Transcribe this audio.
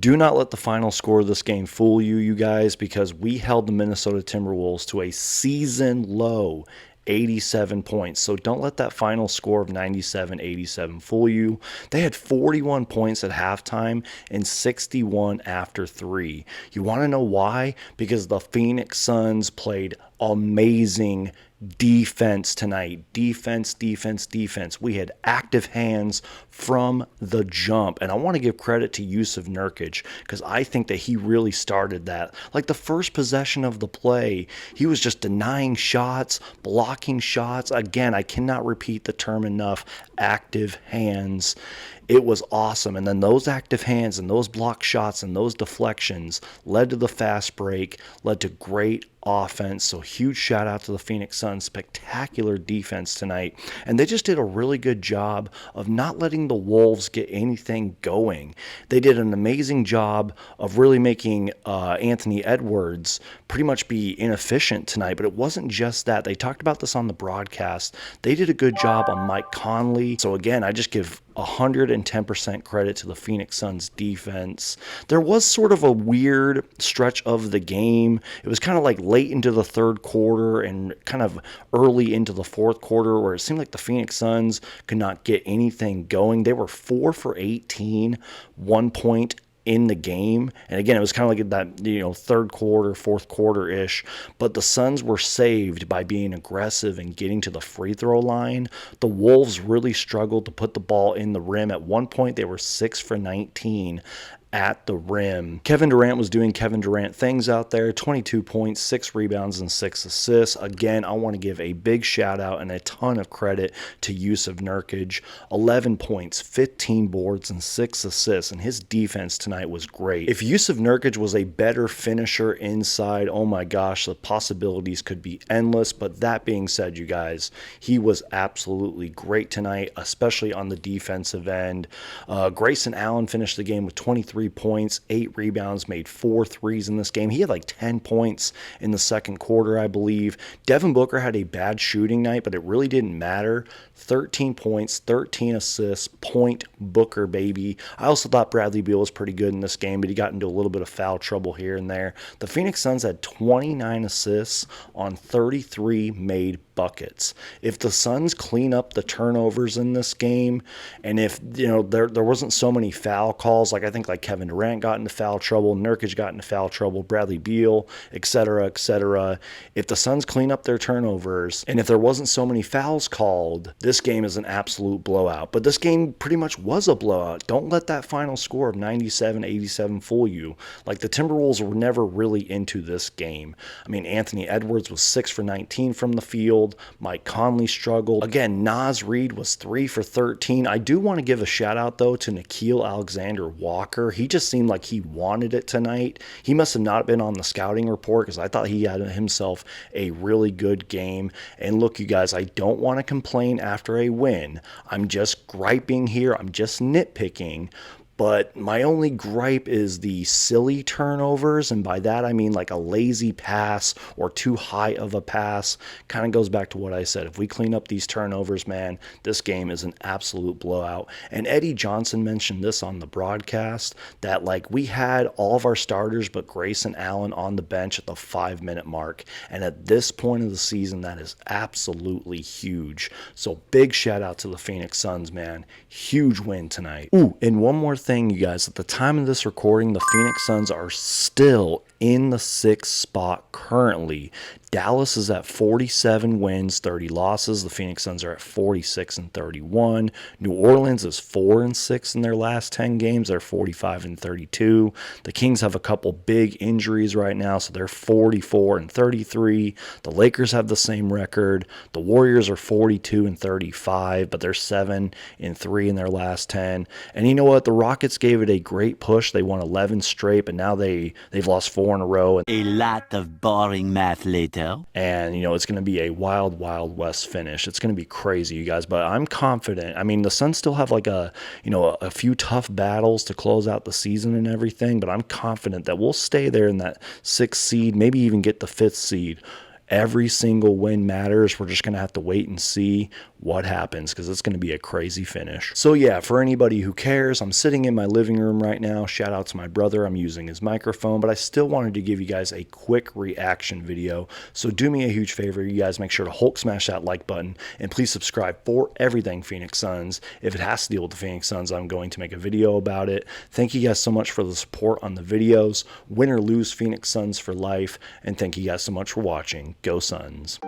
Do not let the final score of this game fool you, you guys, because we held the Minnesota Timberwolves to a season low 87 points. So don't let that final score of 97-87 fool you. They had 41 points at halftime and 61 after 3. You want to know why? Because the Phoenix Suns played amazing defense tonight. Defense, defense, defense. We had active hands from the jump. And I want to give credit to Yusuf Nurkic because I think that he really started that. Like the first possession of the play, he was just denying shots, blocking shots. Again, I cannot repeat the term enough. Active hands. It was awesome. And then those active hands and those block shots and those deflections led to the fast break, led to great offense. So huge shout out to the Phoenix Suns. Spectacular defense tonight. And they just did a really good job of not letting the Wolves get anything going. They did an amazing job of really making Anthony Edwards pretty much be inefficient tonight. But it wasn't just that. They talked about this on the broadcast. They did a good job on Mike Conley. So again, I just give 110% credit to the Phoenix Suns defense. There was sort of a weird stretch of the game. It was kind of like late into the third quarter and kind of early into the fourth quarter where it seemed like the Phoenix Suns could not get anything going. They were 4 for 18, 1 point in the game. And again, it was kind of like that, third quarter, fourth quarter-ish. But the Suns were saved by being aggressive and getting to the free throw line. The Wolves really struggled to put the ball in the rim. At one point, they were 6 for 19 at the rim. Kevin Durant was doing Kevin Durant things out there. 22 points, 6 rebounds, and 6 assists. Again, I want to give a big shout out and a ton of credit to Yusuf Nurkic. 11 points, 15 boards, and 6 assists, and his defense tonight was great. If Yusuf Nurkic was a better finisher inside, oh my gosh, the possibilities could be endless. But that being said, you guys, he was absolutely great tonight, especially on the defensive end. Grayson Allen finished the game with 23 points, 8 rebounds, made 4 threes in this game. He had like 10 points in the second quarter, I believe. Devin Booker had a bad shooting night, but it really didn't matter. 13 points, 13 assists, point Booker, baby. I also thought Bradley Beal was pretty good in this game, but he got into a little bit of foul trouble here and there. The Phoenix Suns had 29 assists on 33 made buckets. If the Suns clean up the turnovers in this game, and if there wasn't so many foul calls, like I think like Kevin Durant got into foul trouble, Nurkic got into foul trouble, Bradley Beal, etc., etc. If the Suns clean up their turnovers, and if there wasn't so many fouls called, this game is an absolute blowout. But this game pretty much was a blowout. Don't let that final score of 97-87 fool you. Like the Timberwolves were never really into this game. I mean, Anthony Edwards was 6 for 19 from the field. Mike Conley struggled. Again, Naz Reid was 3 for 13. I do want to give a shout out though to Nickeil Alexander-Walker. He just seemed like he wanted it tonight. He must have not been on the scouting report because I thought he had himself a really good game. And look, you guys, I don't want to complain after a win. I'm just griping here. I'm just nitpicking. But my only gripe is the silly turnovers, and by that I mean like a lazy pass or too high of a pass. Kind of goes back to what I said. If we clean up these turnovers, man, this game is an absolute blowout. And Eddie Johnson mentioned this on the broadcast, that like we had all of our starters but Grayson Allen on the bench at the 5-minute mark. And at this point of the season, that is absolutely huge. So big shout out to the Phoenix Suns, man. Huge win tonight. Ooh, and one more thing, you guys, at the time of this recording, the Phoenix Suns are still in the 6th spot currently. Dallas is at 47 wins, 30 losses. The Phoenix Suns are at 46 and 31. New Orleans is 4 and 6 in their last 10 games. They're 45 and 32. The Kings have a couple big injuries right now, so they're 44 and 33. The Lakers have the same record. The Warriors are 42 and 35, but they're 7 and 3 in their last 10. And you know what? The Rockets gave it a great push. They won 11 straight, but now they've lost 4 in a row. A lot of boring math later. And, it's going to be a wild, wild west finish. It's going to be crazy, you guys, but I'm confident. I mean, the Suns still have like a few tough battles to close out the season and everything, but I'm confident that we'll stay there in that 6th seed, maybe even get the 5th seed. Every single win matters. We're just going to have to wait and see what happens, because it's going to be a crazy finish. So yeah, for anybody who cares, I'm sitting in my living room right now. Shout out to my brother. I'm using his microphone, but I still wanted to give you guys a quick reaction video. So do me a huge favor. You guys make sure to Hulk smash that like button, and please subscribe for everything Phoenix Suns. If it has to deal with the Phoenix Suns, I'm going to make a video about it. Thank you guys so much for the support on the videos. Win or lose, Phoenix Suns for life. And thank you guys so much for watching. Go Suns.